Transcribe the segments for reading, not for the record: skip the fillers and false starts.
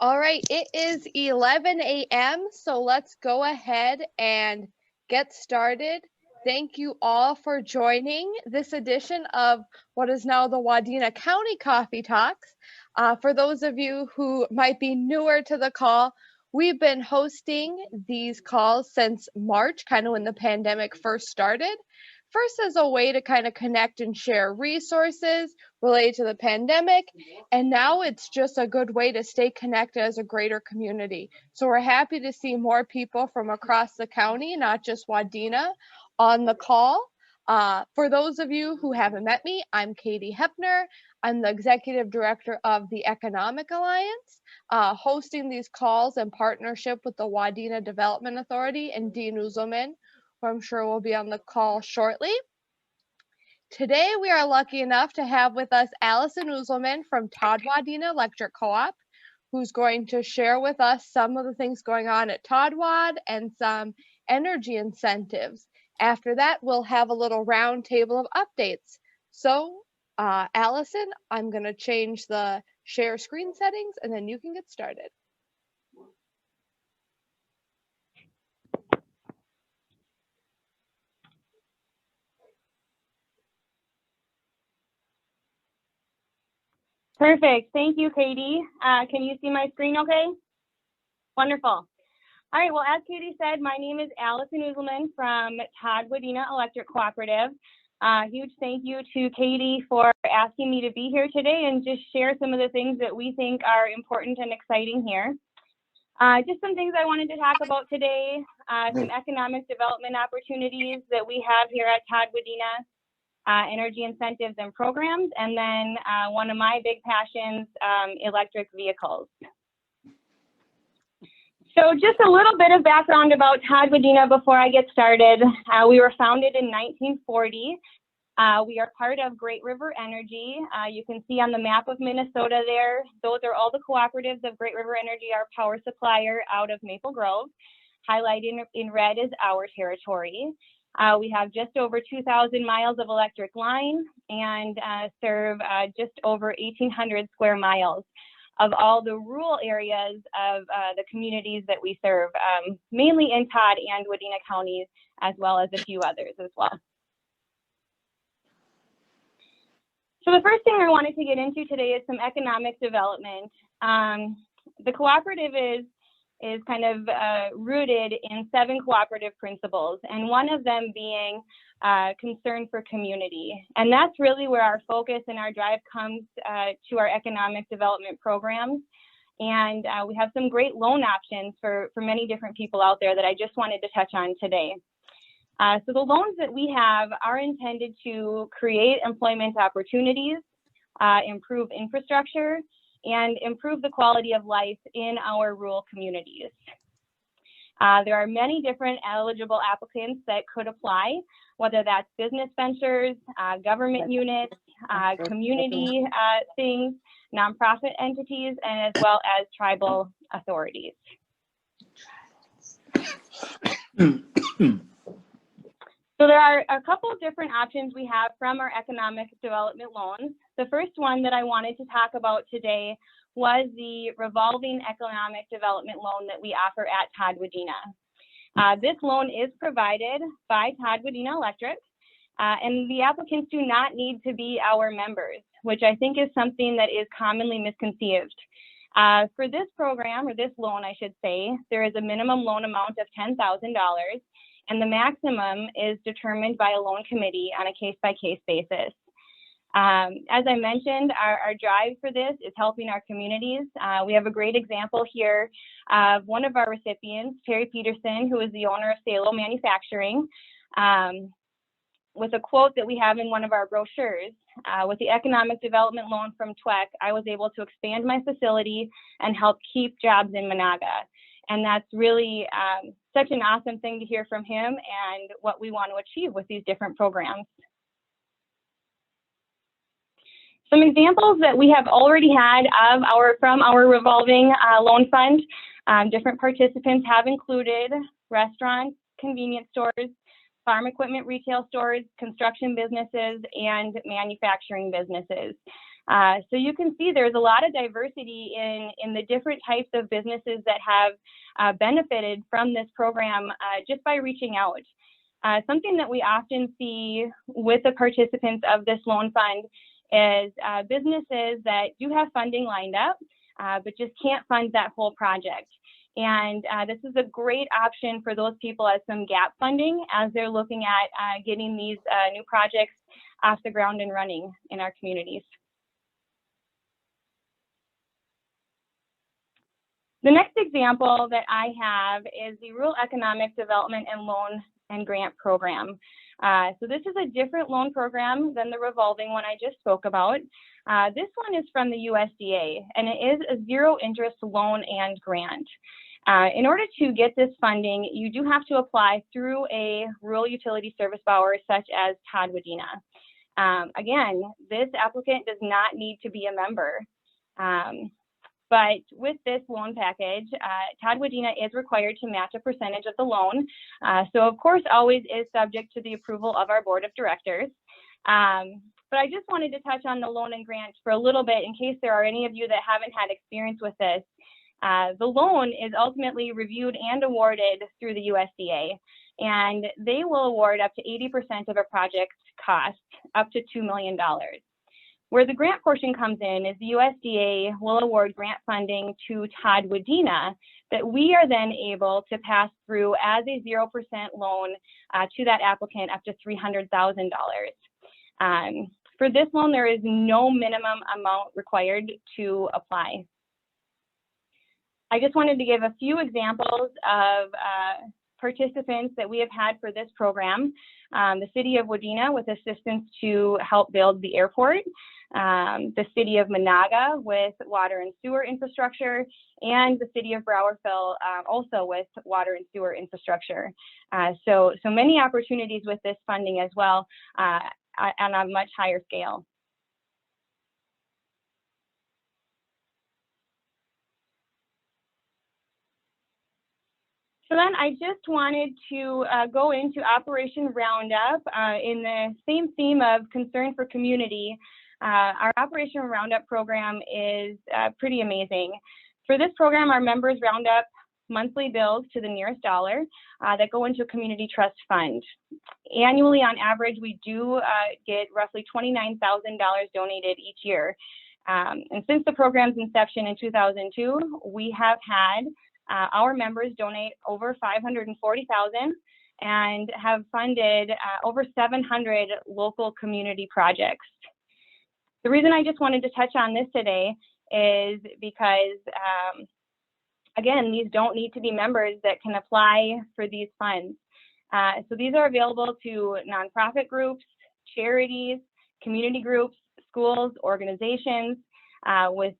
All right, it is 11 a.m., so let's go ahead and get started. Thank you all for joining this edition of what is now the Wadena County Coffee Talks. For those of you who might be newer to the call, we've been hosting these calls since March, kind of when the pandemic first started. First, as a way to kind of connect and share resources related to the pandemic, and now it's just a good way to stay connected as a greater community. So we're happy to see more people from across the county, not just Wadena, on the call. For those of you who haven't met me, I'm Katie Hepner. I'm the Executive Director of the Economic Alliance, hosting these calls in partnership with the Wadena Development Authority and Dean Uselman, who I'm sure will be on the call shortly. Today, we are lucky enough to have with us Allison Uselman from Todd Wadena Electric Co-Op, who's going to share with us some of the things going on at Todd Wad and some energy incentives. After that, we'll have a little round table of updates. So, Allison, I'm going to change the share screen settings and then you can get started. Perfect. Thank you, Katie. Can you see my screen okay? Wonderful. All right. Well, as Katie said, my name is Allison Uselman from Todd Wadena Electric Cooperative. Huge thank you to Katie for asking me to be here today and just share some of the things that we think are important and exciting here. Just some things I wanted to talk about today, some economic development opportunities that we have here at Todd Wadena. Energy incentives and programs, and then one of my big passions, electric vehicles. So just a little bit of background about Todd Wadena before I get started. We were founded in 1940. We are part of Great River Energy. You can see on the map of Minnesota there, those are all the cooperatives of Great River Energy, our power supplier out of Maple Grove. Highlighted in red is our territory. We have just over 2,000 miles of electric line and serve just over 1,800 square miles of all the rural areas of the communities that we serve, mainly in Todd and Wadena counties, as well as a few others as well. So the first thing I wanted to get into today is some economic development. The cooperative is kind of rooted in 7 cooperative principles, and one of them being concern for community. And that's really where our focus and our drive comes to our economic development programs. And we have some great loan options for many different people out there that I just wanted to touch on today. So the loans that we have are intended to create employment opportunities, improve infrastructure, and improve the quality of life in our rural communities. There are many different eligible applicants that could apply, whether that's business ventures, government units, community things, nonprofit entities, and as well as tribal authorities. So there are a couple of different options we have from our economic development loans. The first one that I wanted to talk about today was the Revolving Economic Development Loan that we offer at Todd Wadena. This loan is provided by Todd Wadena Electric, and the applicants do not need to be our members, which I think is something that is commonly misconceived. For this program, or this loan I should say, there is a minimum loan amount of $10,000. And the maximum is determined by a loan committee on a case-by-case basis. As I mentioned, our drive for this is helping our communities. We have a great example here of one of our recipients, Terry Peterson, who is the owner of Salo Manufacturing, with a quote that we have in one of our brochures. With the economic development loan from TWEC, I was able to expand my facility and help keep jobs in Monaga. And that's really such an awesome thing to hear from him and what we want to achieve with these different programs. Some examples that we have already had of from our revolving loan fund. Different participants have included restaurants, convenience stores, farm equipment retail stores, construction businesses, and manufacturing businesses. So you can see there's a lot of diversity in the different types of businesses that have benefited from this program just by reaching out. Something that we often see with the participants of this loan fund is businesses that do have funding lined up, but just can't fund that whole project. And this is a great option for those people as some gap funding as they're looking at getting these new projects off the ground and running in our communities. The next example that I have is the Rural Economic Development and Loan and Grant Program. So this is a different loan program than the revolving one I just spoke about. This one is from the USDA, and it is a zero interest loan and grant. In order to get this funding, you do have to apply through a rural utility service borrower such as Todd Wadena. Again, this applicant does not need to be a member. But with this loan package, Todd Wadena is required to match a percentage of the loan. So of course, always is subject to the approval of our board of directors. But I just wanted to touch on the loan and grant for a little bit in case there are any of you that haven't had experience with this. The loan is ultimately reviewed and awarded through the USDA, and they will award up to 80% of a project's cost, up to $2 million. Where the grant portion comes in is the USDA will award grant funding to Todd Wadena that we are then able to pass through as a 0% loan to that applicant up to $300,000. For this loan, there is no minimum amount required to apply. I just wanted to give a few examples of participants that we have had for this program. The City of Wadena with assistance to help build the airport, the City of Monaga with water and sewer infrastructure, and the City of Browerville also with water and sewer infrastructure. So many opportunities with this funding as well on a much higher scale. So then I just wanted to go into Operation Roundup in the same theme of concern for community. Our Operation Roundup program is pretty amazing. For this program, our members round up monthly bills to the nearest dollar that go into a community trust fund. Annually, on average, we do get roughly $29,000 donated each year. And since the program's inception in 2002, we have had our members donate over $540,000 and have funded over 700 local community projects. The reason I just wanted to touch on this today is because, again, these don't need to be members that can apply for these funds. So these are available to nonprofit groups, charities, community groups, schools, organizations, with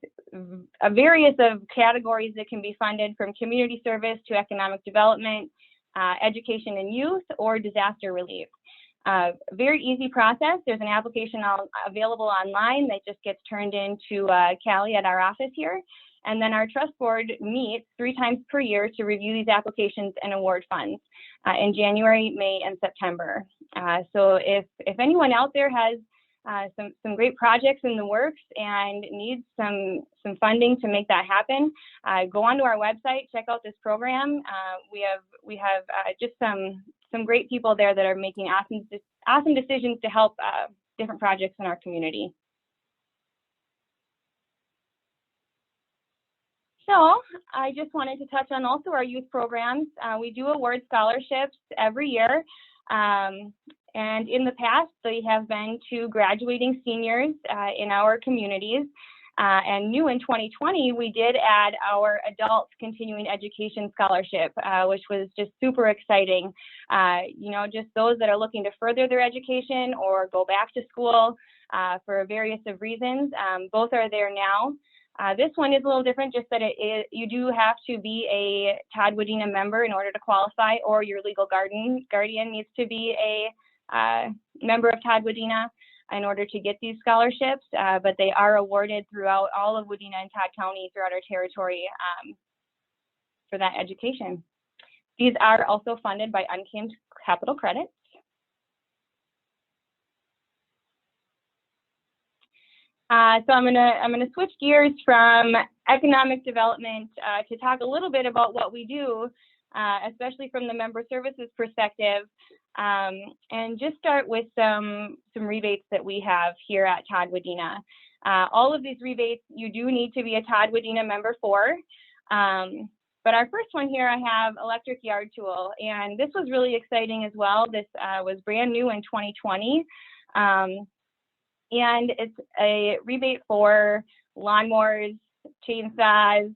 a various of categories that can be funded, from community service to economic development, education and youth, or disaster relief. Very easy process. There's an application available online that just gets turned into Callie at our office here. And then our trust board meets 3 times per year to review these applications and award funds in January, May, and September. So if anyone out there has some great projects in the works and needs some funding to make that happen, go onto our website, check out this program. We have just some great people there that are making awesome decisions to help different projects in our community. So I just wanted to touch on also our youth programs. We do award scholarships every year. And in the past, they have been to graduating seniors in our communities. And new in 2020, we did add our adult continuing education scholarship, which was just super exciting. You know, just those that are looking to further their education or go back to school for various of reasons, both are there now. This one is a little different, just that you do have to be a Todd Wadena member in order to qualify, or your legal guardian needs to be a member of Todd Wadena in order to get these scholarships, but they are awarded throughout all of Wadena and Todd County throughout our territory for that education. These are also funded by unclaimed capital credits. So I'm gonna switch gears from economic development to talk a little bit about what we do, especially from the member services perspective, and just start with some rebates that we have here at Todd Wadena. All of these rebates you do need to be a Todd Wadena member for. But our first one here, I have electric yard tool, and this was really exciting as well. This was brand new in 2020. And it's a rebate for lawnmowers, chainsaws,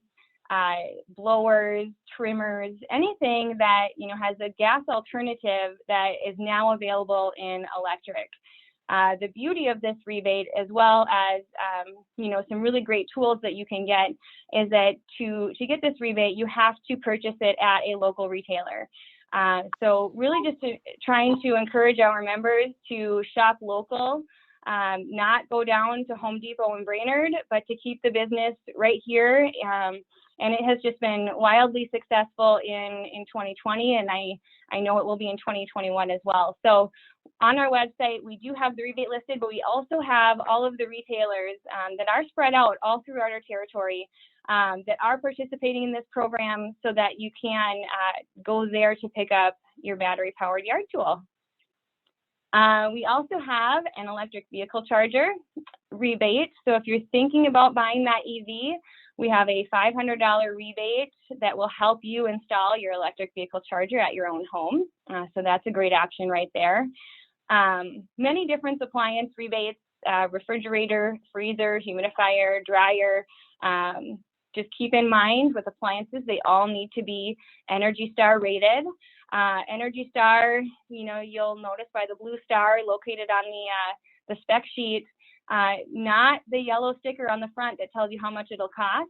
blowers, trimmers, anything that has a gas alternative that is now available in electric. The beauty of this rebate, as well as some really great tools that you can get, is that to get this rebate, you have to purchase it at a local retailer. So really just trying to encourage our members to shop local. Not go down to Home Depot and Brainerd, but to keep the business right here. And it has just been wildly successful in 2020, and I know it will be in 2021 as well. So on our website, we do have the rebate listed, but we also have all of the retailers that are spread out all throughout our territory that are participating in this program, so that you can go there to pick up your battery-powered yard tool. We also have an electric vehicle charger rebate. So if you're thinking about buying that EV, we have a $500 rebate that will help you install your electric vehicle charger at your own home. So that's a great option right there. Many different appliance rebates, refrigerator, freezer, humidifier, dryer. Just keep in mind with appliances, they all need to be Energy Star rated. Energy Star, you'll notice by the blue star located on the spec sheet, not the yellow sticker on the front that tells you how much it'll cost.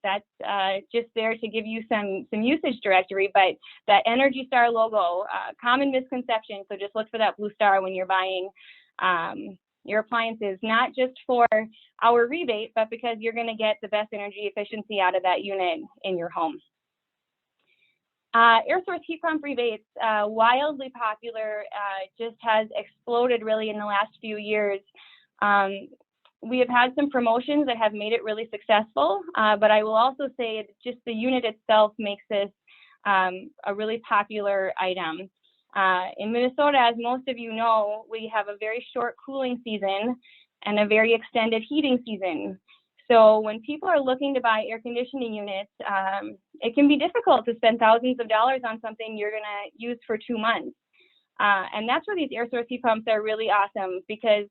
That's just there to give you some usage directory, but that Energy Star logo, common misconception. So just look for that blue star when you're buying your appliances, not just for our rebate, but because you're going to get the best energy efficiency out of that unit in your home. Air source heat pump rebates, wildly popular, just has exploded really in the last few years. We have had some promotions that have made it really successful, but I will also say just the unit itself makes this a really popular item. In Minnesota, as most of you know, we have a very short cooling season and a very extended heating season. So when people are looking to buy air conditioning units, it can be difficult to spend thousands of dollars on something you're going to use for 2 months. And that's where these air source heat pumps are really awesome, because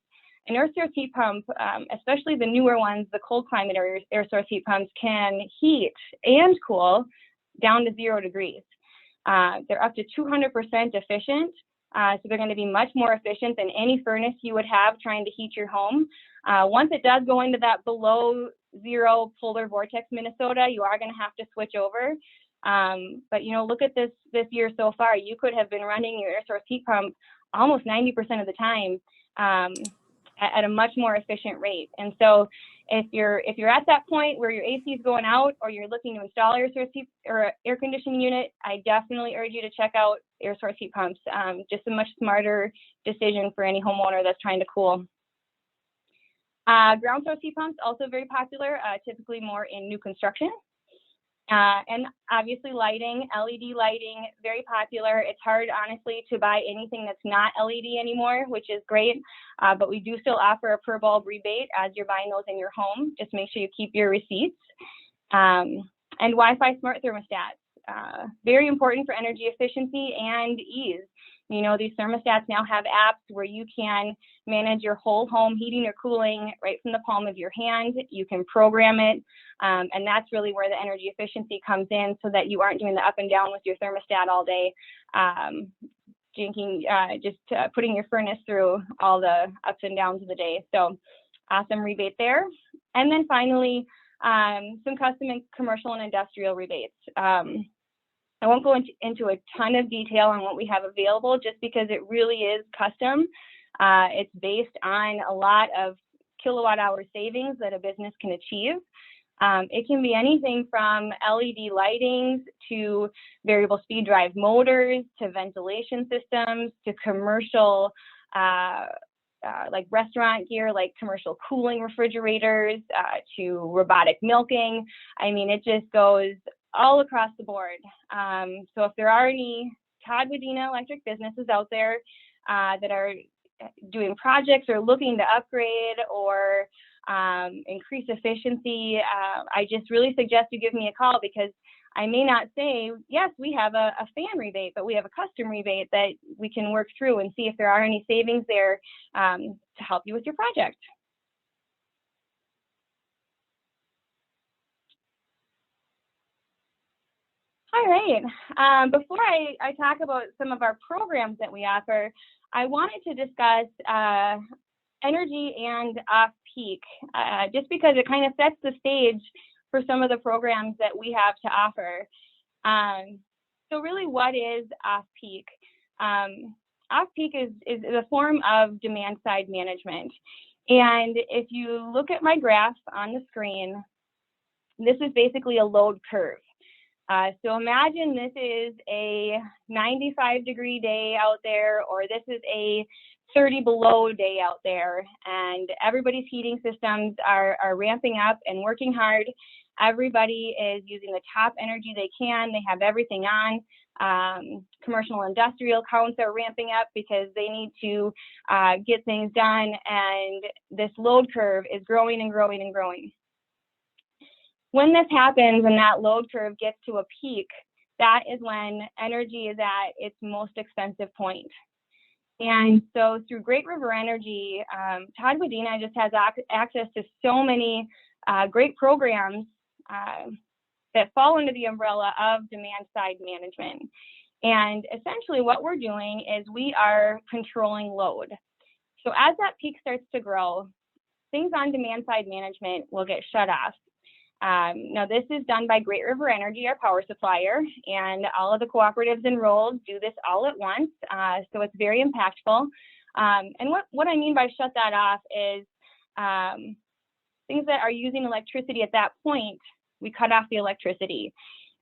an air source heat pump, especially the newer ones, the cold climate air source heat pumps, can heat and cool down to 0 degrees. They're up to 200% efficient. So they're going to be much more efficient than any furnace you would have trying to heat your home. Once it does go into that below 0 polar vortex Minnesota, you are going to have to switch over. But look at this year so far. You could have been running your air source heat pump almost 90% of the time at a much more efficient rate. And so if you're at that point where your AC is going out, or you're looking to install air source heat or air conditioning unit, I definitely urge you to check out air source heat pumps. Just a much smarter decision for any homeowner that's trying to cool. Ground source heat pumps, also very popular, typically more in new construction. And obviously lighting, LED lighting, very popular. It's hard, honestly, to buy anything that's not LED anymore, which is great. But we do still offer a per bulb rebate as you're buying those in your home. Just make sure you keep your receipts. And Wi-Fi smart thermostats, very important for energy efficiency and ease. These thermostats now have apps where you can manage your whole home heating or cooling right from the palm of your hand. You can program it, and that's really where the energy efficiency comes in, so that you aren't doing the up and down with your thermostat all day, putting your furnace through all the ups and downs of the day. So awesome rebate there. And then finally, some custom and commercial and industrial rebates. I won't go into a ton of detail on what we have available, just because it really is custom. It's based on a lot of kilowatt hour savings that a business can achieve. It can be anything from LED lightings to variable speed drive motors to ventilation systems to commercial like restaurant gear, like commercial cooling refrigerators, to robotic milking. I mean, it just goes all across the board. So if there are any Todd Wadena Electric businesses out there that are doing projects or looking to upgrade or increase efficiency, I just really suggest you give me a call, because I may not say, yes, we have a fan rebate, but we have a custom rebate that we can work through and see if there are any savings there to help you with your project. All right, before I talk about some of our programs that we offer, I wanted to discuss energy and off-peak, just because it kind of sets the stage for some of the programs that we have to offer. So really, what is off-peak? Off-peak is a form of demand-side management. And if you look at my graph on the screen, this is basically a load curve. So imagine this is a 95-degree day out there, or this is a 30 below day out there, and everybody's heating systems are ramping up and working hard. Everybody is using the top energy they can. They have everything on. Commercial and industrial counts are ramping up because they need to get things done, and this load curve is growing and growing and growing. When this happens and that load curve gets to a peak, that is when energy is at its most expensive point. And so through Great River Energy, Todd Wadena just has access to so many great programs that fall under the umbrella of demand side management. And essentially what we're doing is we are controlling load. So as that peak starts to grow, things on demand side management will get shut off. Now this is done by Great River Energy, our power supplier, and all of the cooperatives enrolled do this all at once, so it's very impactful. And what I mean by shut that off is things that are using electricity at that point, we cut off the electricity.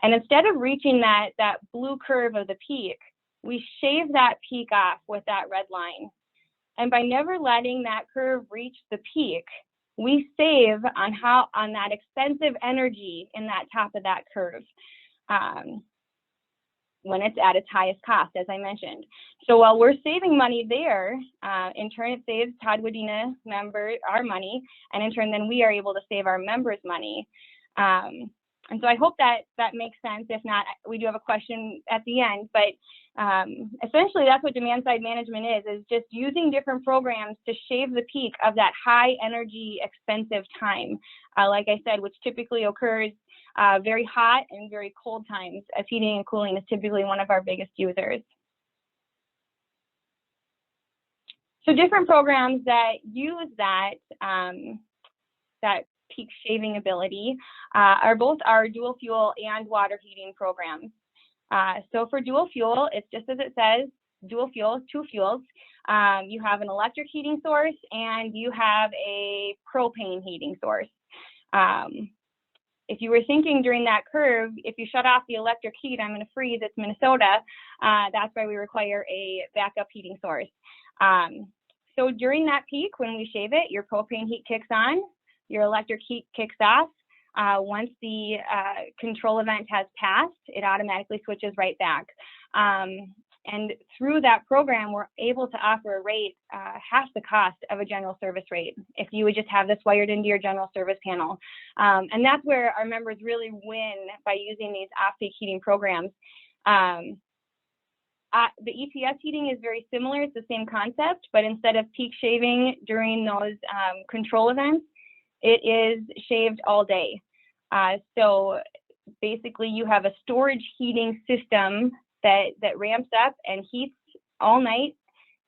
And instead of reaching that blue curve of the peak, we shave that peak off with that red line. And by never letting that curve reach the peak, we save on that expensive energy in that top of that curve when it's at its highest cost, as I mentioned. So while we're saving money there, in turn it saves Todd Wadena members our money, and in turn then we are able to save our members money. And so I hope that makes sense. If not, we do have a question at the end, but essentially that's what demand side management is just using different programs to shave the peak of that high energy expensive time, like I said, which typically occurs very hot and very cold times, as heating and cooling is typically one of our biggest users. So different programs that use that peak shaving ability are both our dual fuel and water heating programs. So for dual fuel, it's just as it says, dual fuel, two fuels. You have an electric heating source and you have a propane heating source. If you were thinking during that curve, if you shut off the electric heat, I'm going to freeze, it's Minnesota, that's why we require a backup heating source. So during that peak, when we shave it, your propane heat kicks on, your electric heat kicks off. Once the control event has passed, it automatically switches right back. And through that program, we're able to offer a rate half the cost of a general service rate if you would just have this wired into your general service panel. And that's where our members really win by using these off-peak heating programs. The ETS heating is very similar. It's the same concept, but instead of peak shaving during those control events, it is shaved all day. So basically you have a storage heating system that ramps up and heats all night,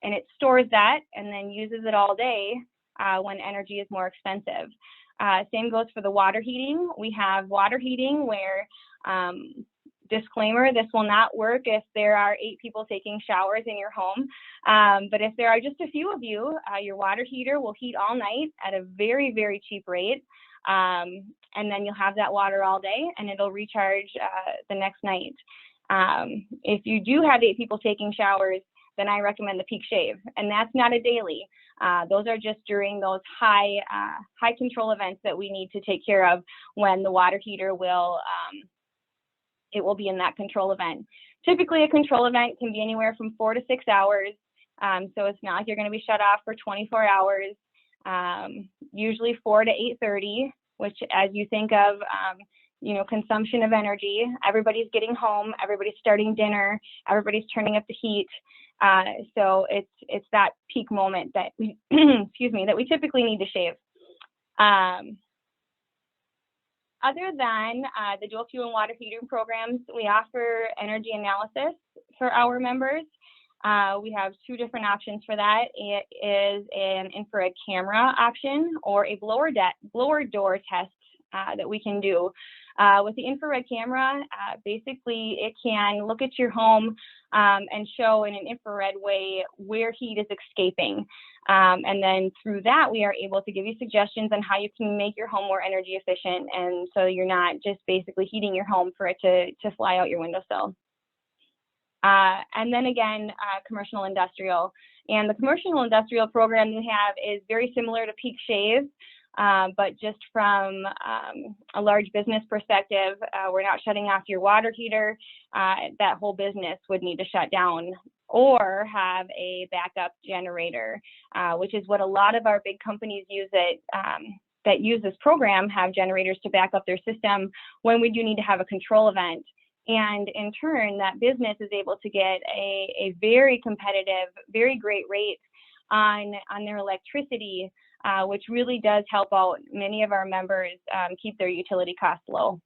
and it stores that and then uses it all day when energy is more expensive. Same goes for the water heating. We have water heating where, disclaimer, this will not work if there are 8 people taking showers in your home. But if there are just a few of you, your water heater will heat all night at a very, very cheap rate. And then you'll have that water all day and it'll recharge the next night. If you do have 8 people taking showers, then I recommend the peak shave, and that's not a daily. Those are just during those high control events that we need to take care of when the water heater will be in that control event. Typically, a control event can be anywhere from 4 to 6 hours. So it's not like you're going to be shut off for 24 hours. Usually 4 to 8:30, which, as you think of, consumption of energy, everybody's getting home, everybody's starting dinner, everybody's turning up the heat. So it's that peak moment that we, that we typically need to shave. Other than the dual fuel and water heating programs, we offer energy analysis for our members. We have 2 different options for that. It is an infrared camera option or a blower door test that we can do. With the infrared camera, basically it can look at your home and show in an infrared way where heat is escaping. And then through that, we are able to give you suggestions on how you can make your home more energy efficient, and so you're not just basically heating your home for it to fly out your windowsill. And then again, commercial industrial. And the commercial industrial program we have is very similar to peak shave, but just from a large business perspective, we're not shutting off your water heater. That whole business would need to shut down or have a backup generator, which is what a lot of our big companies use that use this program, have generators to back up their system when we do need to have a control event. And in turn, that business is able to get a very competitive, very great rate on their electricity, which really does help out many of our members keep their utility costs low.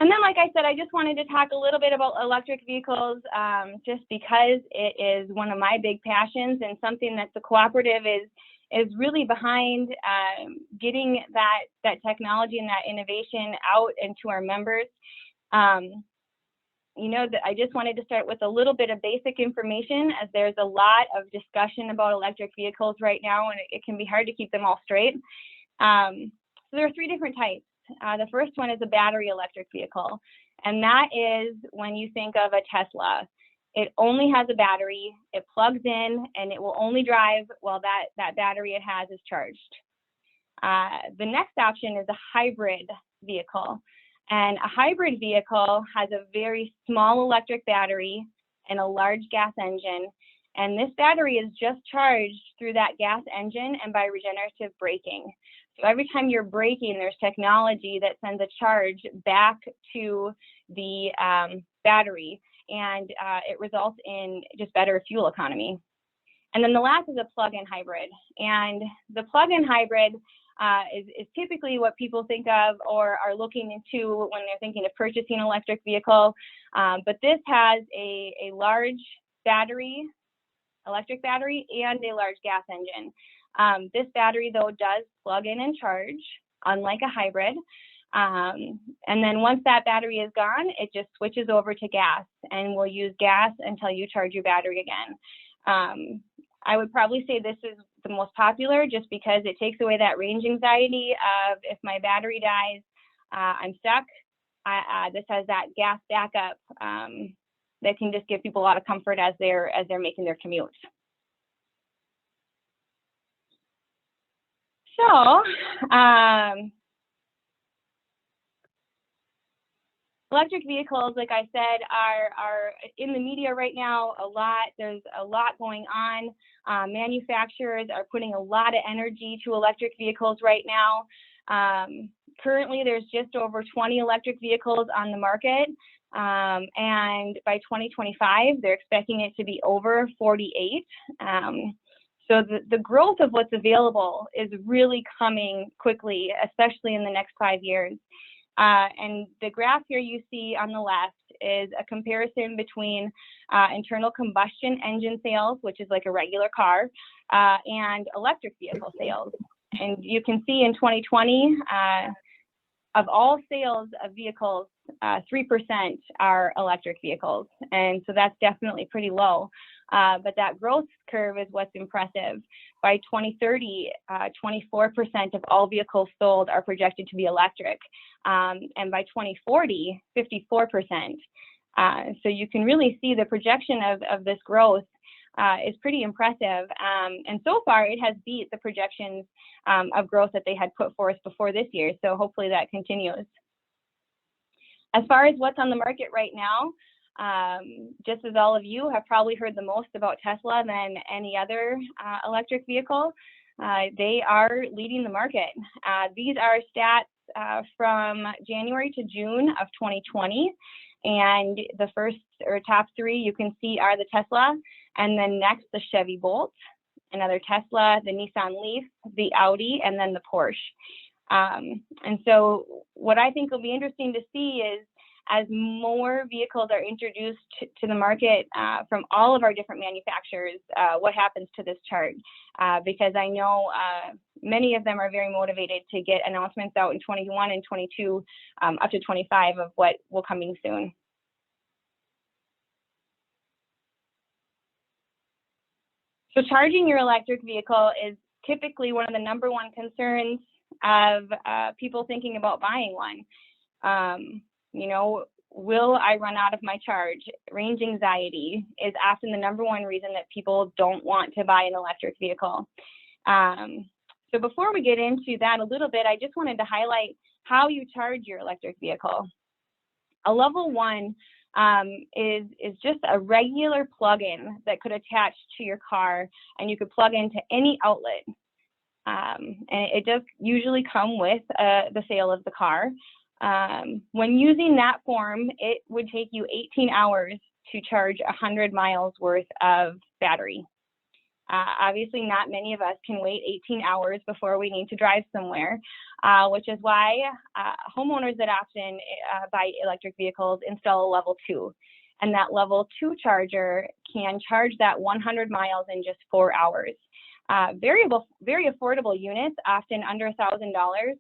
And then, like I said, I just wanted to talk a little bit about electric vehicles, just because it is one of my big passions and something that the cooperative is really behind, getting that technology and that innovation out into our members. I just wanted to start with a little bit of basic information, as there's a lot of discussion about electric vehicles right now, and it can be hard to keep them all straight. So there are 3 different types. The first one is a battery electric vehicle, and that is when you think of a Tesla. It only has a battery, it plugs in, and it will only drive while that battery it has is charged. The next option is a hybrid vehicle. And a hybrid vehicle has a very small electric battery and a large gas engine. And this battery is just charged through that gas engine and by regenerative braking. So every time you're braking, there's technology that sends a charge back to the battery, and it results in just better fuel economy. And then the last is a plug-in hybrid. And the plug-in hybrid is typically what people think of or are looking into when they're thinking of purchasing an electric vehicle. But this has a large battery, electric battery, and a large gas engine. This battery, though, does plug in and charge, unlike a hybrid. And then once that battery is gone, it just switches over to gas, and will use gas until you charge your battery again. I would probably say this is the most popular, just because it takes away that range anxiety of, if my battery dies, I'm stuck. This has that gas backup that can just give people a lot of comfort as they're making their commute. So, electric vehicles, like I said, are in the media right now a lot. There's a lot going on. Manufacturers are putting a lot of energy to electric vehicles right now. Currently, there's just over 20 electric vehicles on the market. And by 2025, they're expecting it to be over 48. So the growth of what's available is really coming quickly, especially in the next 5 years. And the graph here you see on the left is a comparison between internal combustion engine sales, which is like a regular car, and electric vehicle sales. And you can see in 2020, of all sales of vehicles, 3% are electric vehicles. And so that's definitely pretty low. but that growth curve is what's impressive. By 2030, 24% of all vehicles sold are projected to be electric, and by 2040, 54%. So you can really see the projection of this growth is pretty impressive, and so far it has beat the projections of growth that they had put forth before this year, so hopefully that continues. As far as what's on the market right now, just as all of you have probably heard the most about Tesla than any other electric vehicle, they are leading the market. These are stats from January to June of 2020, and the first or top three you can see are the Tesla, and then next the Chevy Bolt, another Tesla, the Nissan Leaf, the Audi, and then the Porsche. And so what I think will be interesting to see is as more vehicles are introduced to the market from all of our different manufacturers, what happens to this chart? Because I know many of them are very motivated to get announcements out in 21 and 22, up to 25 of what will coming soon. So charging your electric vehicle is typically one of the #1 concerns of people thinking about buying one. You know, will I run out of my charge? Range anxiety is often the #1 reason that people don't want to buy an electric vehicle. So before we get into that a little bit, I just wanted to highlight how you charge your electric vehicle. A level 1 is just a regular plug-in that could attach to your car, and you could plug into any outlet. And it does usually come with the sale of the car. When using that form, it would take you 18 hours to charge 100 miles worth of battery. Obviously, not many of us can wait 18 hours before we need to drive somewhere, which is why homeowners that often buy electric vehicles install a level 2. And that level 2 charger can charge that 100 miles in just 4 hours. Very affordable units, often under $1,000.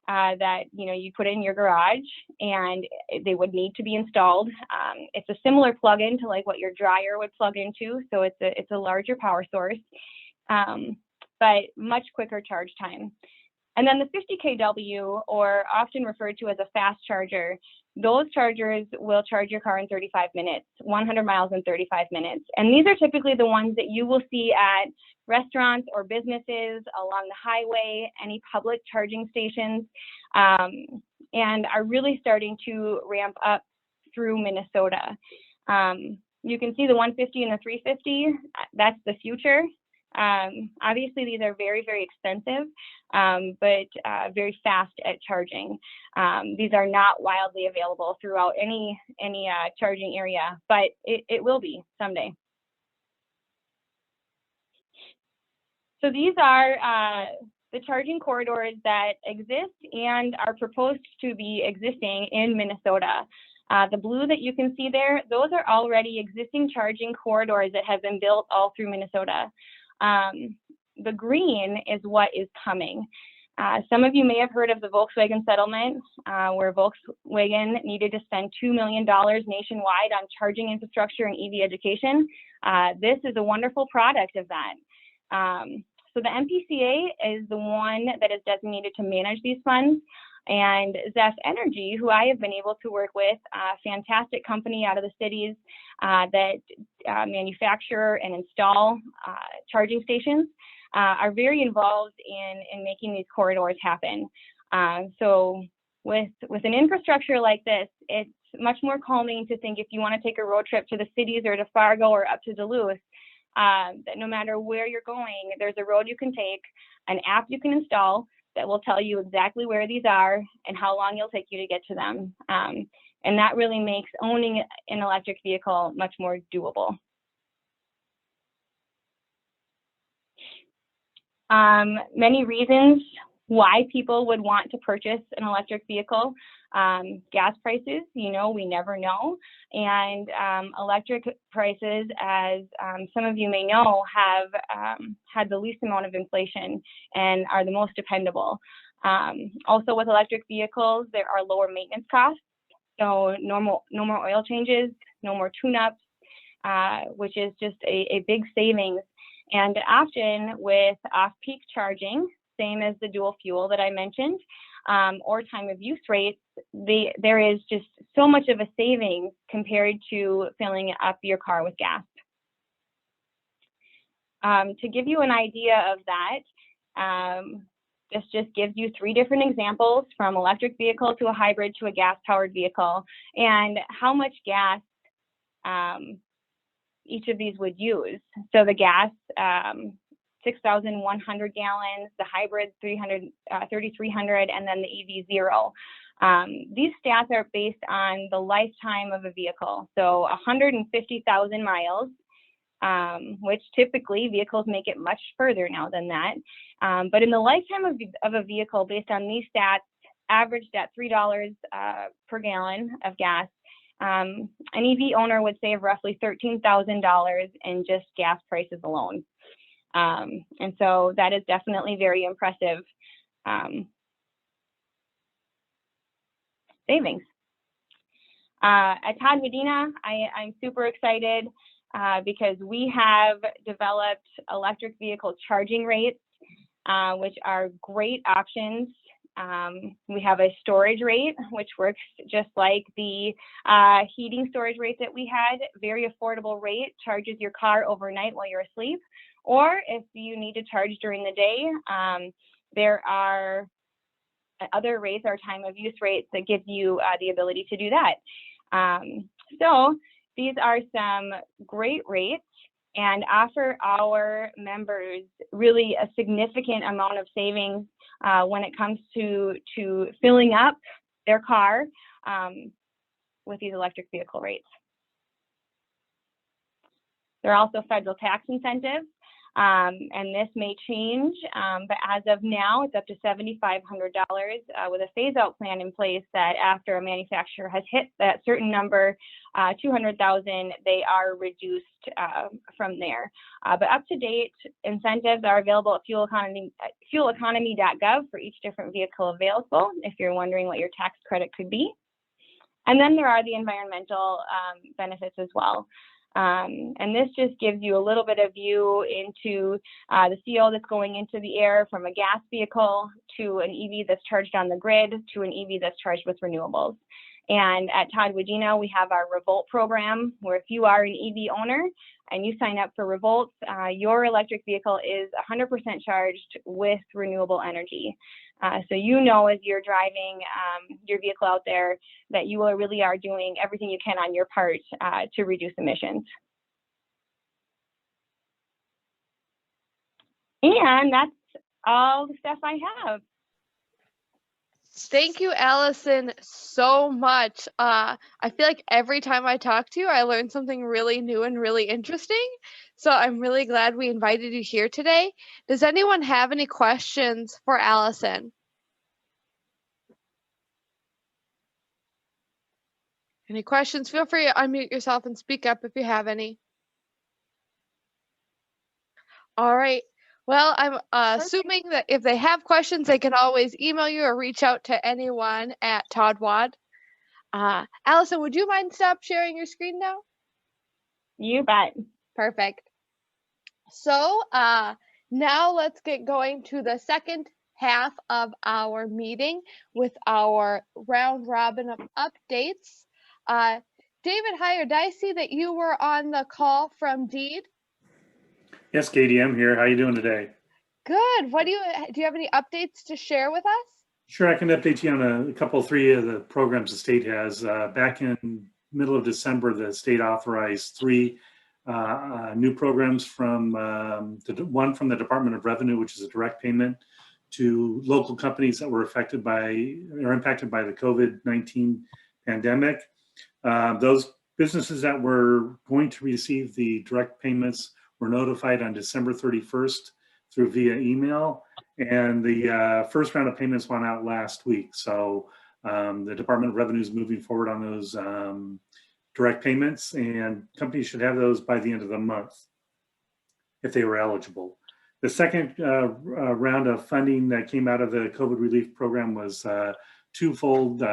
That you put in your garage, and they would need to be installed. It's a similar plug-in to like what your dryer would plug into, so it's a larger power source, but much quicker charge time. And then the 50 kW, or often referred to as a fast charger, those chargers will charge your car in 35 minutes, 100 miles in 35 minutes. And these are typically the ones that you will see at restaurants or businesses along the highway, any public charging stations, and are really starting to ramp up through Minnesota. You can see the 150 and the 350, that's the future. Obviously, these are very, very expensive, but very fast at charging. These are not wildly available throughout any charging area, but it will be someday. So these are the charging corridors that exist and are proposed to be existing in Minnesota. The blue that you can see there, those are already existing charging corridors that have been built all through Minnesota. The green is what is coming. Some of you may have heard of the Volkswagen settlement, where Volkswagen needed to spend $2 million nationwide on charging infrastructure and EV education. This is a wonderful product of that. So the MPCA is the one that is designated to manage these funds, and Zeph Energy, who I have been able to work with, a fantastic company out of the cities that manufacture and install charging stations, are very involved in making these corridors happen. So with an infrastructure like this, it's much more calming to think if you want to take a road trip to the cities or to Fargo or up to Duluth, that no matter where you're going, there's a road you can take, an app you can install that will tell you exactly where these are and how long it'll take you to get to them. And that really makes owning an electric vehicle much more doable. Many reasons why people would want to purchase an electric vehicle. Gas prices, we never know. And electric prices, as some of you may know, have had the least amount of inflation and are the most dependable. Also with electric vehicles, there are lower maintenance costs. So no more oil changes, no more tune-ups. which is just a big savings. And often with off-peak charging, same as the dual fuel that I mentioned, or time of use rates, there is just so much of a savings compared to filling up your car with gas. To give you an idea of that, this just gives you 3 different examples, from electric vehicle to a hybrid to a gas-powered vehicle, and how much gas each of these would use. So the gas, 6,100 gallons, the hybrid 3,300, and then the EV 0. These stats are based on the lifetime of a vehicle, so 150,000 miles, which typically vehicles make it much further now than that. But in the lifetime of a vehicle, based on these stats, averaged at $3 per gallon of gas, an EV owner would save roughly $13,000 in just gas prices alone. And so that is definitely very impressive savings. At Todd Wadena, I'm super excited because we have developed electric vehicle charging rates, which are great options. We have a storage rate, which works just like the heating storage rate that we had. Very affordable rate, charges your car overnight while you're asleep. Or if you need to charge during the day, there are other rates, or time of use rates, that give you the ability to do that. So these are some great rates and offer our members really a significant amount of savings when it comes to filling up their car with these electric vehicle rates. There are also federal tax incentives, and this may change, but as of now, it's up to $7,500 with a phase-out plan in place that after a manufacturer has hit that certain number, 200,000, they are reduced from there. But up-to-date incentives are available at fueleconomy.gov for each different vehicle available, if you're wondering what your tax credit could be. And then there are the environmental benefits as well. And this just gives you a little bit of view into the CO that's going into the air from a gas vehicle to an EV that's charged on the grid to an EV that's charged with renewables. And at Todd Wadena, we have our Revolt program, where if you are an EV owner and you sign up for Revolt, your electric vehicle is 100% charged with renewable energy. So you know, as you're driving your vehicle out there, that you really are doing everything you can on your part to reduce emissions. And that's all the stuff I have. Thank you, Allison, so much. I feel like every time I talk to you, I learn something really new and really interesting. So I'm really glad we invited you here today. Does anyone have any questions for Allison? Any questions? Feel free to unmute yourself and speak up if you have any. All right. Well, I'm assuming that if they have questions, they can always email you or reach out to anyone at Todd Wad. Allison, would you mind stop sharing your screen now? You bet. Perfect. So now let's get going to the second half of our meeting with our round robin of updates. David Heyer, did I see that you were on the call from Deed? Yes, Katie, I'm here. How are you doing today? Good. Do you have any updates to share with us? Sure, I can update you on three of the programs the state has. Back in middle of December, the state authorized 3 new programs from one from the Department of Revenue, which is a direct payment to local companies that were impacted by the COVID-19 pandemic. Those businesses that were going to receive the direct payments were notified on December 31st through via email, and the first round of payments went out last week. So the Department of Revenue is moving forward on those direct payments, and companies should have those by the end of the month if they were eligible. The second round of funding that came out of the COVID relief program was twofold.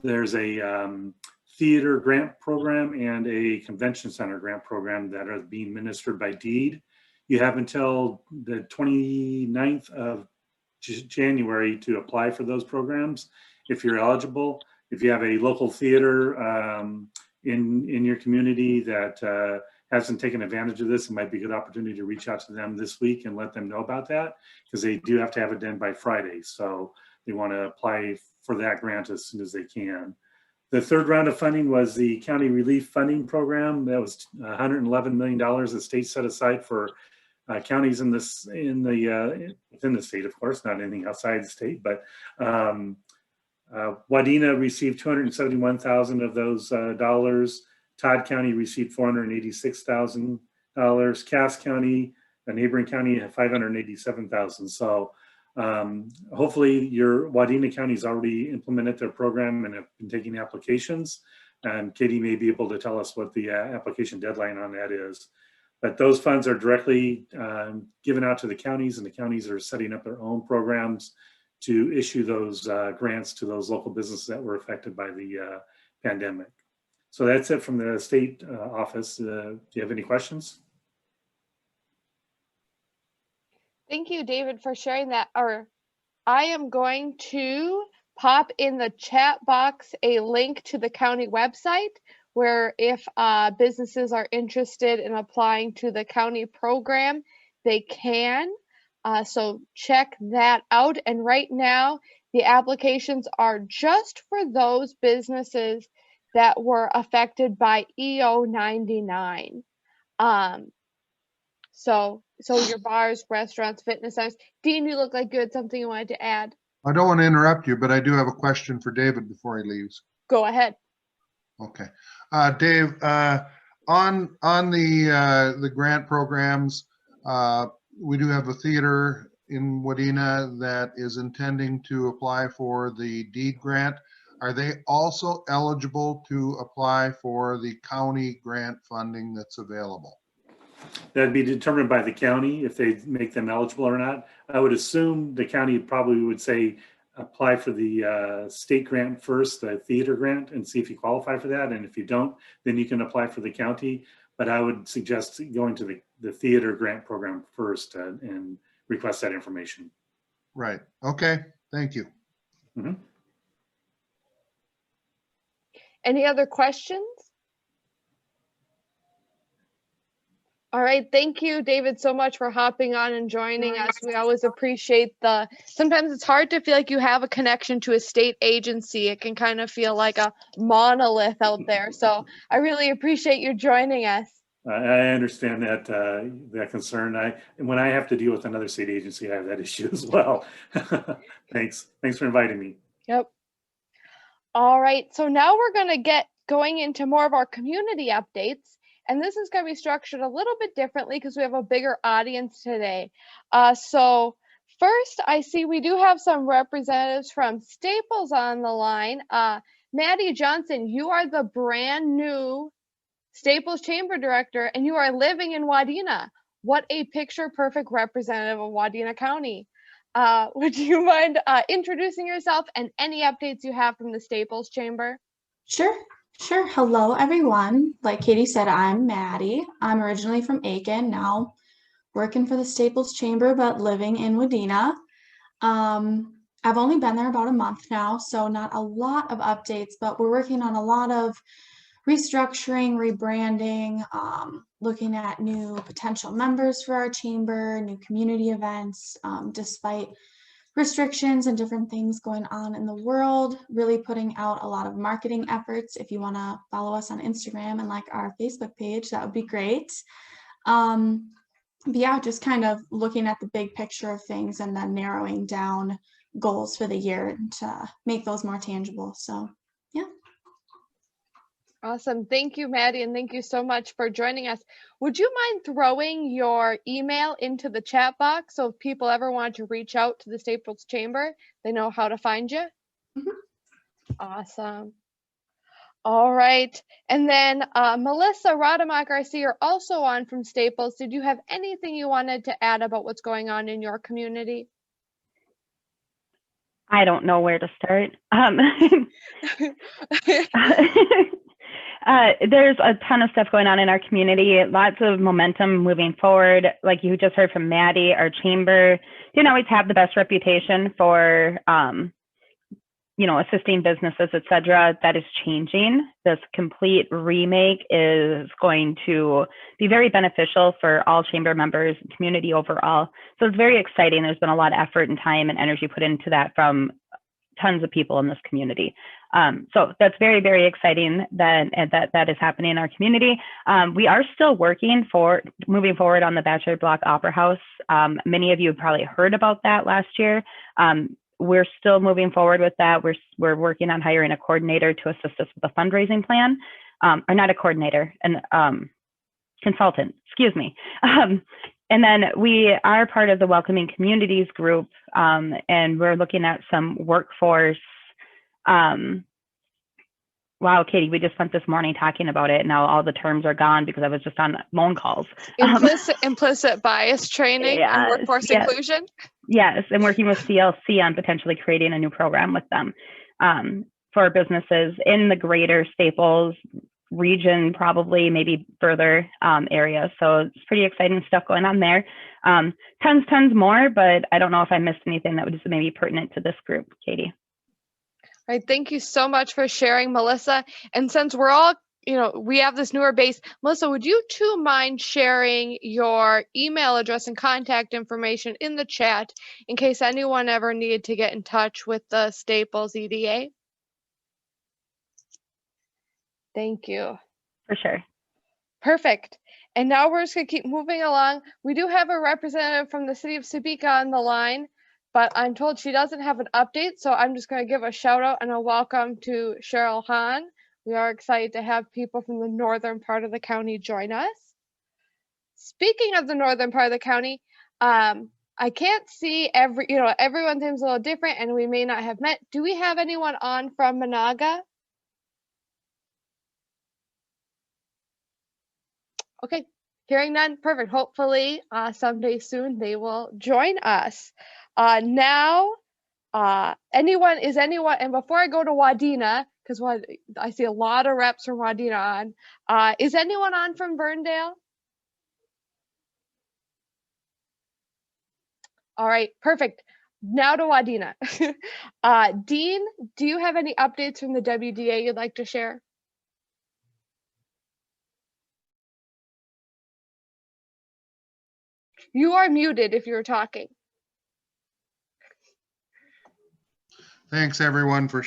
There's a theater grant program and a convention center grant program that are being administered by deed. You have until the 29th of January to apply for those programs if you're eligible. If you have a local theater in your community that hasn't taken advantage of this, it might be a good opportunity to reach out to them this week and let them know about that, because they do have to have it done by Friday. So they want to apply for that grant as soon as they can. The third round of funding was the County Relief Funding Program. That was $111 million the state set aside for counties within the state, of course, not anything outside the state. But Wadena received $271,000 of those dollars. Todd County received $486,000. Cass County, a neighboring county, $587,000. So hopefully your Wadena County has already implemented their program and have been taking applications. And Katie may be able to tell us what the application deadline on that is. But those funds are directly given out to the counties, and the counties are setting up their own programs to issue those grants to those local businesses that were affected by the pandemic. So that's it from the state office. Do you have any questions? Thank you, David, for sharing that. I am going to pop in the chat box a link to the county website where if businesses are interested in applying to the county program, they can. So check that out. And right now, the applications are just for those businesses that were affected by EO 99. So your bars, restaurants, fitness centers. Dean, you look like you had something you wanted to add. I don't want to interrupt you, but I do have a question for David before he leaves. Go ahead. Okay. Dave, on the grant programs, we do have a theater in Wadena that is intending to apply for the deed grant. Are they also eligible to apply for the county grant funding that's available? That'd be determined by the county if they make them eligible or not. I would assume the county probably would say apply for the state grant first, the theater grant, and see if you qualify for that. And if you don't, then you can apply for the county. But I would suggest going to the theater grant program first and request that information. Right. Okay. Thank you. Mm-hmm. Any other questions? All right, thank you, David, so much for hopping on and joining us. We always appreciate sometimes it's hard to feel like you have a connection to a state agency. It can kind of feel like a monolith out there. So I really appreciate you joining us. I understand that concern. And when I have to deal with another state agency, I have that issue as well. Thanks for inviting me. Yep. All right, so now we're going to get going into more of our community updates. And this is going to be structured a little bit differently because we have a bigger audience today. So first, I see we do have some representatives from Staples on the line. Maddie Johnson, you are the brand new Staples Chamber Director, and you are living in Wadena. What a picture-perfect representative of Wadena County. Would you mind introducing yourself and any updates you have from the Staples Chamber? Sure. Hello, everyone. Like Katie said, I'm Maddie. I'm originally from Aiken, now working for the Staples Chamber, but living in Wadena. I've only been there about a month now, so not a lot of updates, but we're working on a lot of restructuring, rebranding, looking at new potential members for our chamber, new community events, despite restrictions and different things going on in the world, really putting out a lot of marketing efforts. If you want to follow us on Instagram and like our Facebook page, that would be great. But yeah, just kind of looking at the big picture of things and then narrowing down goals for the year to make those more tangible. So yeah. Awesome. Thank you, Maddie, and thank you so much for joining us. Would you mind throwing your email into the chat box so if people ever want to reach out to the Staples Chamber, they know how to find you? Mm-hmm. Awesome. All right. And then Melissa Rademacher, I see you're also on from Staples. Did you have anything you wanted to add about what's going on in your community? I don't know where to start. There's a ton of stuff going on in our community, lots of momentum moving forward. Like you just heard from Maddie, our chamber didn't always have the best reputation for, assisting businesses, et cetera. That is changing. This complete remake is going to be very beneficial for all chamber members and community overall. So it's very exciting. There's been a lot of effort and time and energy put into that from tons of people in this community. So that's very, very exciting that is happening in our community. We are still moving forward on the Bachelor Block Opera House. Many of you have probably heard about that last year. We're still moving forward with that. We're working on hiring a coordinator to assist us with a fundraising plan, or not a coordinator, an consultant, excuse me. And then we are part of the Welcoming Communities group, and we're looking at some workforce. Wow, Katie, we just spent this morning talking about it. Now all the terms are gone because I was just on phone calls. Implicit bias training and workforce inclusion. Yes, and working with CLC on potentially creating a new program with them for businesses in the greater Staples region, probably maybe further areas. So it's pretty exciting stuff going on there. Tons more, but I don't know if I missed anything that was maybe pertinent to this group, Katie. All right, thank you so much for sharing, Melissa. And since we're all, we have this newer base, Melissa, would you too mind sharing your email address and contact information in the chat in case anyone ever needed to get in touch with the Staples EDA? Thank you. For sure. Perfect. And now we're just going to keep moving along. We do have a representative from the city of Topeka on the line, but I'm told she doesn't have an update. So I'm just going to give a shout out and a welcome to Cheryl Hahn. We are excited to have people from the northern part of the county join us. Speaking of the northern part of the county, I can't see everyone's name's a little different and we may not have met. Do we have anyone on from Monaga? Okay, hearing none, perfect. Hopefully someday soon they will join us. Now, anyone, and before I go to Wadena, because I see a lot of reps from Wadena on, is anyone on from Verndale? All right, perfect. Now to Wadena. Dean, do you have any updates from the WDA you'd like to share? You are muted if you're talking. Thanks everyone for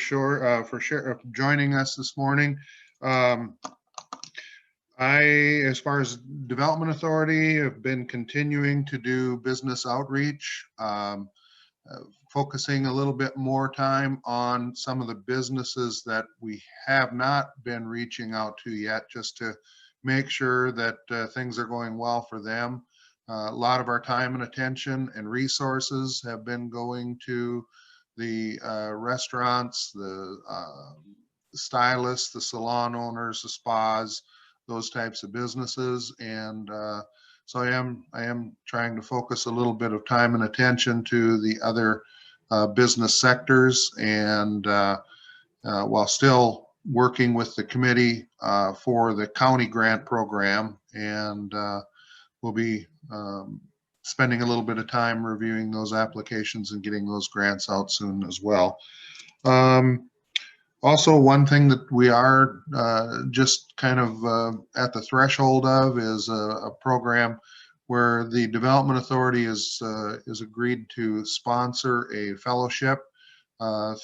joining us this morning. As far as Development Authority, have been continuing to do business outreach, focusing a little bit more time on some of the businesses that we have not been reaching out to yet, just to make sure that things are going well for them. A lot of our time and attention and resources have been going to the restaurants, the stylists, the salon owners, the spas, those types of businesses. And so I am trying to focus a little bit of time and attention to the other business sectors, and while still working with the committee for the county grant program, and we'll be spending a little bit of time reviewing those applications and getting those grants out soon as well. Also, one thing that we are just kind of at the threshold of is a program where the Development Authority is agreed to sponsor a fellowship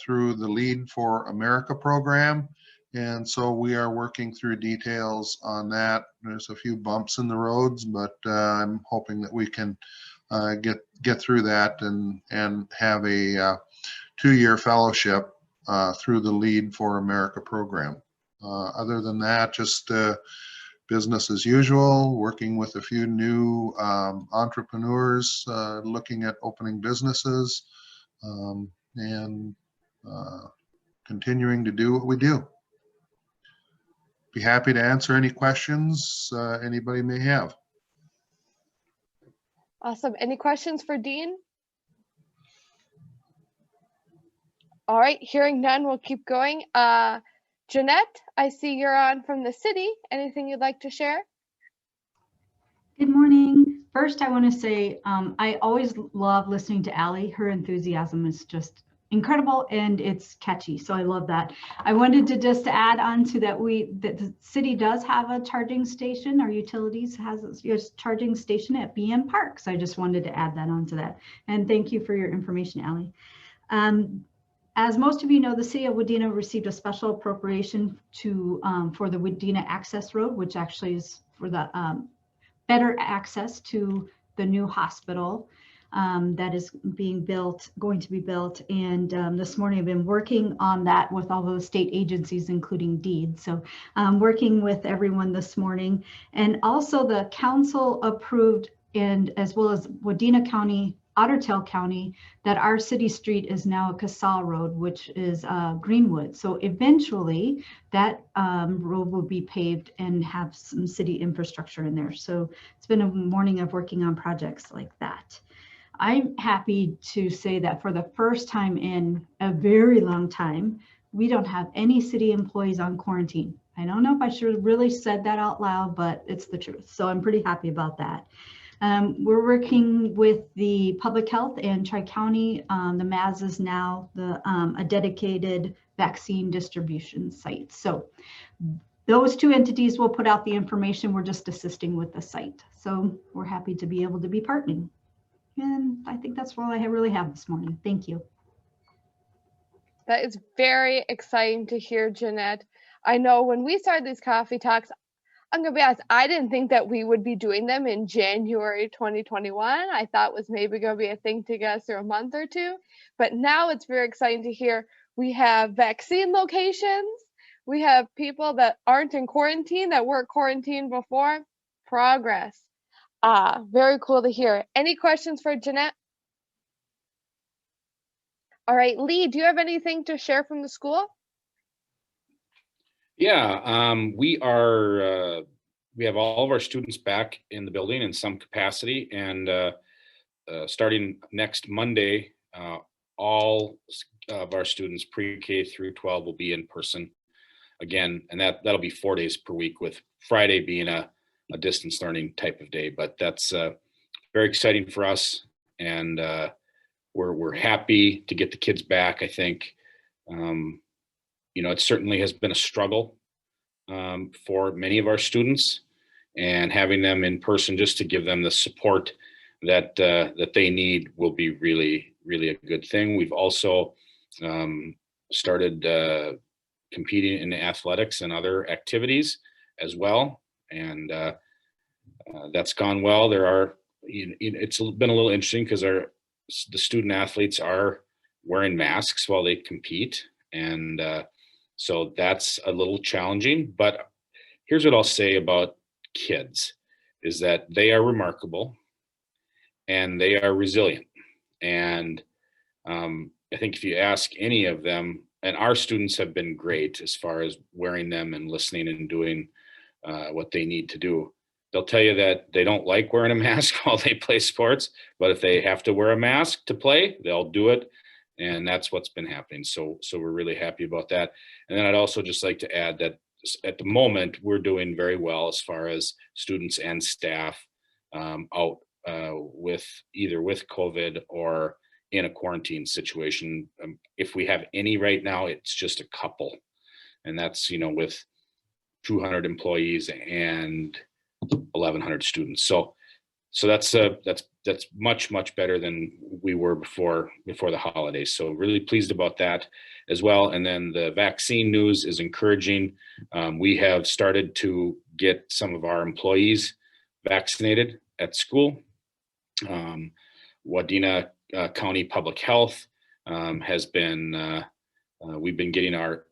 through the Lead for America program. And so we are working through details on that. There's a few bumps in the roads, but I'm hoping that we can get through that and have a 2-year fellowship through the Lead for America program. Other than that, just business as usual, working with a few new entrepreneurs looking at opening businesses, and continuing to do what we do. Be happy to answer any questions anybody may have. Awesome. Any questions for Dean? All right, hearing none, we'll keep going. Jeanette, I see you're on from the city. Anything you'd like to share? Good morning. First, I want to say I always love listening to Allie. Her enthusiasm is just incredible and it's catchy. So I love that. I wanted to just add on to that that the city does have a charging station. Our utilities has a charging station at BM Park. So I just wanted to add that onto that. And thank you for your information, Allie. As most of you know, the city of Wadena received a special appropriation for the Wadena Access Road, which actually is for the better access to the new hospital that is going to be built. And this morning I've been working on that with all those state agencies, including DEED. So working with everyone this morning. And also the council approved, and as well as Wadena County, Ottertail County, that our city street is now a Casal Road, which is Greenwood. So eventually that road will be paved and have some city infrastructure in there. So it's been a morning of working on projects like that. I'm happy to say that for the first time in a very long time, we don't have any city employees on quarantine. I don't know if I should have really said that out loud, but it's the truth. So I'm pretty happy about that. We're working with the public health and Tri-County. The MAS is now a dedicated vaccine distribution site. So those two entities will put out the information. We're just assisting with the site. So we're happy to be able to be partnering. And I think that's all I really have this morning. Thank you. That is very exciting to hear, Jeanette. I know when we started these coffee talks, I'm going to be honest, I didn't think that we would be doing them in January 2021. I thought it was maybe going to be a thing to get us through a month or two. But now it's very exciting to hear we have vaccine locations. We have people that aren't in quarantine, that weren't quarantined before. Progress. Very cool to hear. Any questions for Jeanette? All right, Lee, do you have anything to share from the school? Yeah, we have all of our students back in the building in some capacity, and starting next Monday, all of our students pre-K through 12 will be in person again, and that'll be 4 days per week, with Friday being a distance learning type of day. But that's very exciting for us, and we're happy to get the kids back. I think it certainly has been a struggle for many of our students, and having them in person just to give them the support that they need will be really, really a good thing. We've also started competing in athletics and other activities as well, and that's gone well. It's been a little interesting because the student athletes are wearing masks while they compete, and so that's a little challenging. But here's what I'll say about kids is that they are remarkable and they are resilient. And I think if you ask any of them, and our students have been great as far as wearing them and listening and doing what they need to do. They'll tell you that they don't like wearing a mask while they play sports, but if they have to wear a mask to play, they'll do it. And that's what's been happening. So we're really happy about that. And then I'd also just like to add that at the moment, we're doing very well as far as students and staff out with COVID or in a quarantine situation. If we have any right now, it's just a couple. And that's, with 200 employees and 1,100 students. So that's much better than we were before the holidays. So really pleased about that as well. And then the vaccine news is encouraging. We have started to get some of our employees vaccinated at school. Wadena County Public Health has been, we've been getting our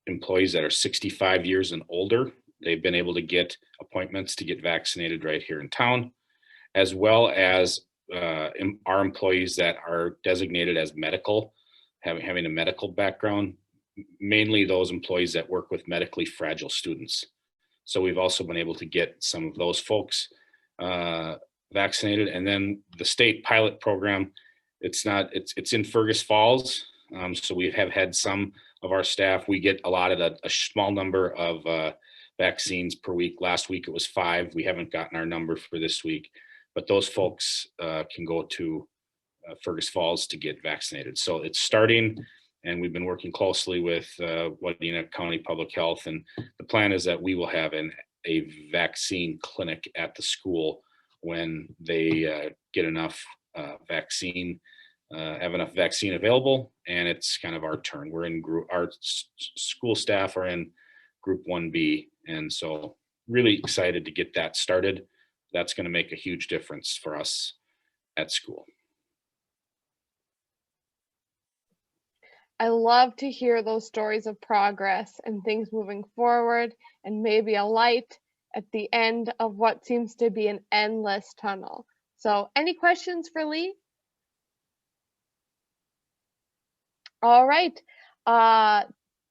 employees that are 65 years and older. They've been able to get appointments to get vaccinated right here in town, as well as our employees that are designated as medical, having a medical background, mainly those employees that work with medically fragile students. So we've also been able to get some of those folks vaccinated. And then the state pilot program, it's in Fergus Falls, So we have had some of our staff, we get allotted a small number of vaccines per week. Last week it was 5. We haven't gotten our number for this week, but those folks can go to Fergus Falls to get vaccinated. So it's starting, and we've been working closely with Wadena County Public Health, and the plan is that we will have a vaccine clinic at the school when they get enough vaccine, have enough vaccine available, and it's kind of our turn. We're in group, our school staff are in group 1B, and so really excited to get that started. That's going to make a huge difference for us at school. I love to hear those stories of progress and things moving forward, and maybe a light at the end of what seems to be an endless tunnel. So any questions for Lee? All right.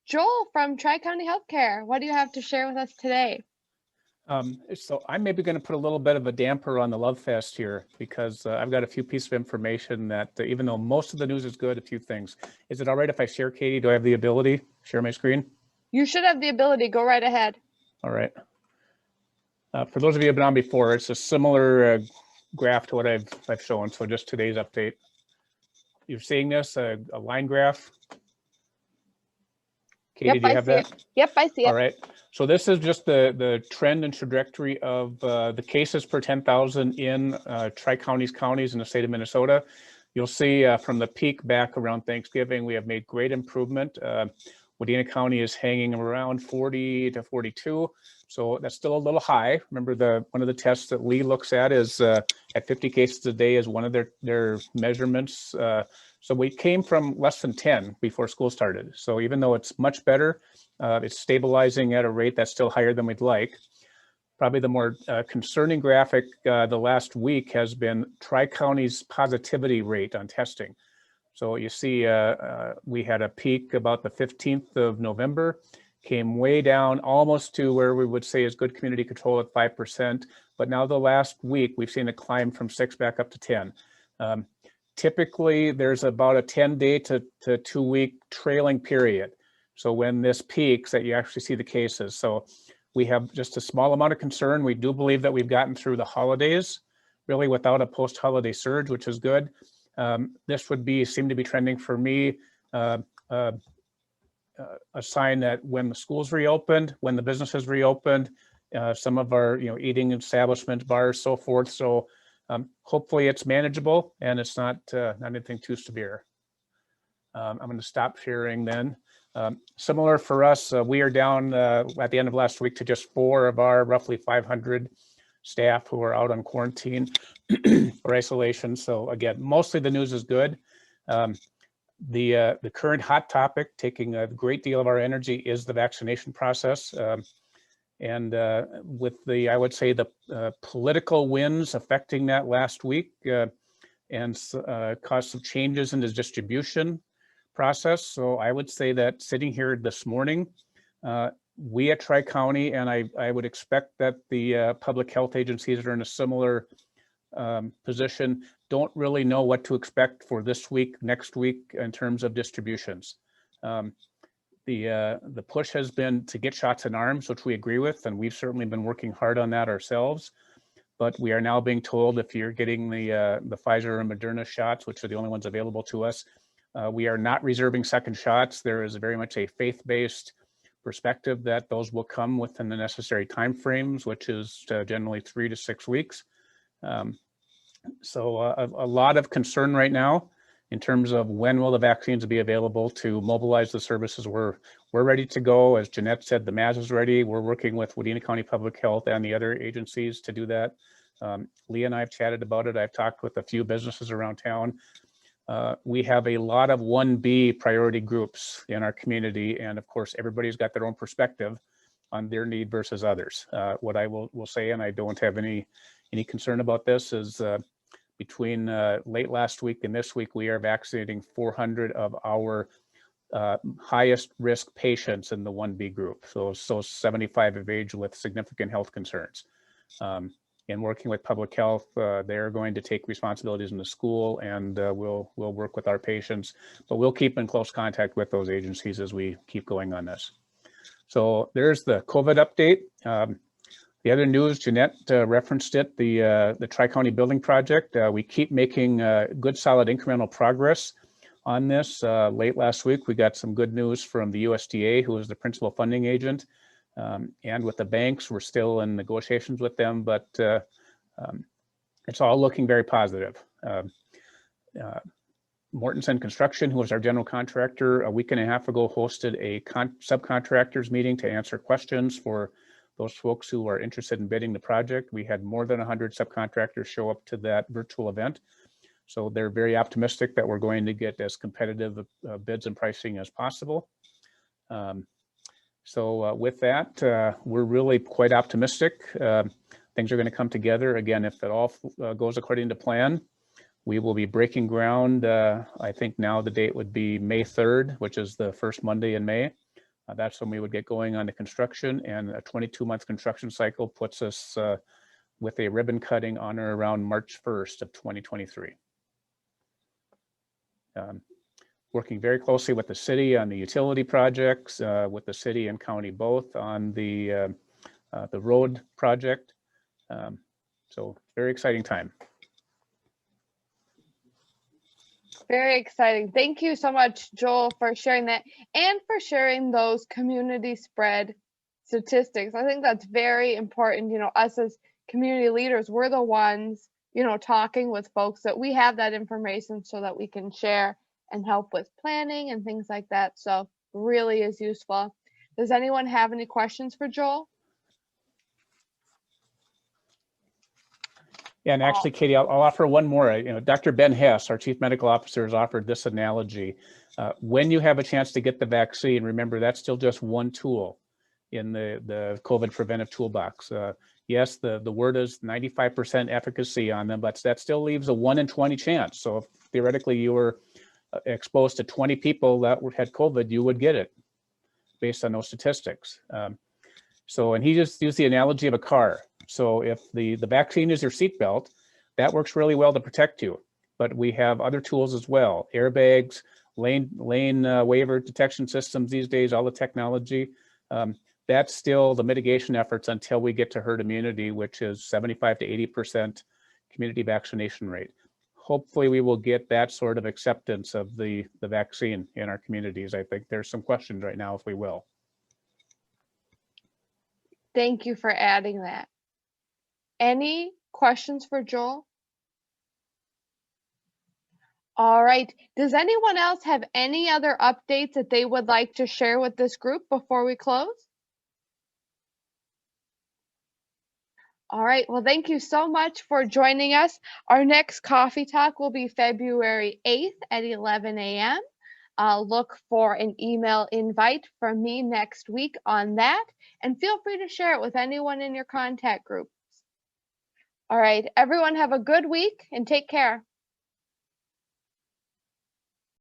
Joel from Tri-County Healthcare, what do you have to share with us today? So I'm maybe going to put a little bit of a damper on the Love Fest here, because I've got a few pieces of information that even though most of the news is good, a few things. Is it all right if I share, Katie? Do I have the ability to share my screen? You should have the ability. Go right ahead. All right. For those of you who have been on before, it's a similar graph to what I've shown. So just today's update. You're seeing this, a line graph. Katie, do you have that? Yep, I see it. All right. So this is just the trend and trajectory of the cases per 10,000 in Tri-Counties counties in the state of Minnesota. You'll see from the peak back around Thanksgiving, we have made great improvement. Wadena County is hanging around 40 to 42. So that's still a little high. Remember, one of the tests that Lee looks at is at 50 cases a day is one of their measurements. So we came from less than 10 before school started. So even though it's much better, it's stabilizing at a rate that's still higher than we'd like. Probably the more concerning graphic the last week has been Tri-County's positivity rate on testing. So you see we had a peak about the 15th of November, came way down almost to where we would say is good community control at 5%. But now the last week, we've seen a climb from 6 back up to 10. Typically, there's about a 10-day to 2-week trailing period. So when this peaks, that you actually see the cases. So we have just a small amount of concern. We do believe that we've gotten through the holidays, really without a post-holiday surge, which is good. This would seem to be trending for me, a sign that when the schools reopened, when the businesses reopened, some of our eating establishments, bars, so forth. So hopefully it's manageable and it's not anything too severe. I'm going to stop sharing then. Similar for us, we are down at the end of last week to just 4 of our roughly 500 staff who are out on quarantine or isolation. So again, mostly the news is good. The current hot topic, taking a great deal of our energy, is the vaccination process. And with I would say the political winds affecting that last week and caused some changes in the distribution process. So I would say that sitting here this morning, we at Tri-County, and I would expect that the public health agencies are in a similar position, don't really know what to expect for this week, next week in terms of distributions. The push has been to get shots in arms, which we agree with, and we've certainly been working hard on that ourselves. But we are now being told if you're getting the Pfizer and Moderna shots, which are the only ones available to us, we are not reserving second shots. There is very much a faith-based perspective that those will come within the necessary timeframes, which is generally 3 to 6 weeks. So a lot of concern right now in terms of when will the vaccines be available to mobilize the services. We're ready to go. As Jeanette said, the MAS is ready. We're working with Wadena County Public Health and the other agencies to do that. Lee and I have chatted about it. I've talked with a few businesses around town. We have a lot of 1B priority groups in our community. And of course, everybody's got their own perspective on their need versus others. What I will say, and I don't have any concern about this, is between late last week and this week, we are vaccinating 400 of our highest risk patients in the 1B group. So 75 of age with significant health concerns. in working with public health, they're going to take responsibilities in the school, and we'll work with our patients, but we'll keep in close contact with those agencies as we keep going on this. So there's the COVID update. The other news, Jeanette referenced it, the Tri-County Building Project. We keep making good, solid incremental progress on this. Late last week, we got some good news from the USDA, who is the principal funding agent. And with the banks, we're still in negotiations with them, but it's all looking very positive. Mortensen Construction, who was our general contractor, a week and a half ago hosted a subcontractors meeting to answer questions for those folks who are interested in bidding the project. We had more than 100 subcontractors show up to that virtual event. So they're very optimistic that we're going to get as competitive bids and pricing as possible. So with that, we're really quite optimistic. Things are going to come together. Again, if it all goes according to plan, we will be breaking ground. I think now the date would be May 3rd, which is the first Monday in May. That's when we would get going on the construction, and a 22-month construction cycle puts us with a ribbon cutting on or around March 1st of 2023. Working very closely with the city on the utility projects, with the city and county both on the road project. So very exciting time. Very exciting. Thank you so much, Joel, for sharing that and for sharing those community spread statistics. I think that's very important. You know, us as community leaders, we're the ones, you know, talking with folks, that we have that information so that we can share and help with planning and things like that. So really is useful. Does anyone have any questions for Joel? Yeah, and actually, Katie, I'll offer one more. You know, Dr. Ben Hess, our chief medical officer, has offered this analogy. When you have a chance to get the vaccine, remember that's still just one tool in the COVID preventive toolbox. Yes, the word is 95% efficacy on them, but that still leaves a 1 in 20 chance. So if theoretically you were exposed to 20 people that had COVID, you would get it based on those statistics. And he just used the analogy of a car. So if the vaccine is your seatbelt, that works really well to protect you. But we have other tools as well: airbags, lane waiver detection systems these days, all the technology. That's still the mitigation efforts until we get to herd immunity, which is 75 to 80% community vaccination rate. Hopefully we will get that sort of acceptance of the vaccine in our communities. I think there's some questions right now if we will. Thank you for adding that. Any questions for Joel? All right. Does anyone else have any other updates that they would like to share with this group before we close? All right. Well, thank you so much for joining us. Our next coffee talk will be February 8th at 11 a.m. Look for an email invite from me next week on that, and feel free to share it with anyone in your contact groups. All right, everyone have a good week and take care.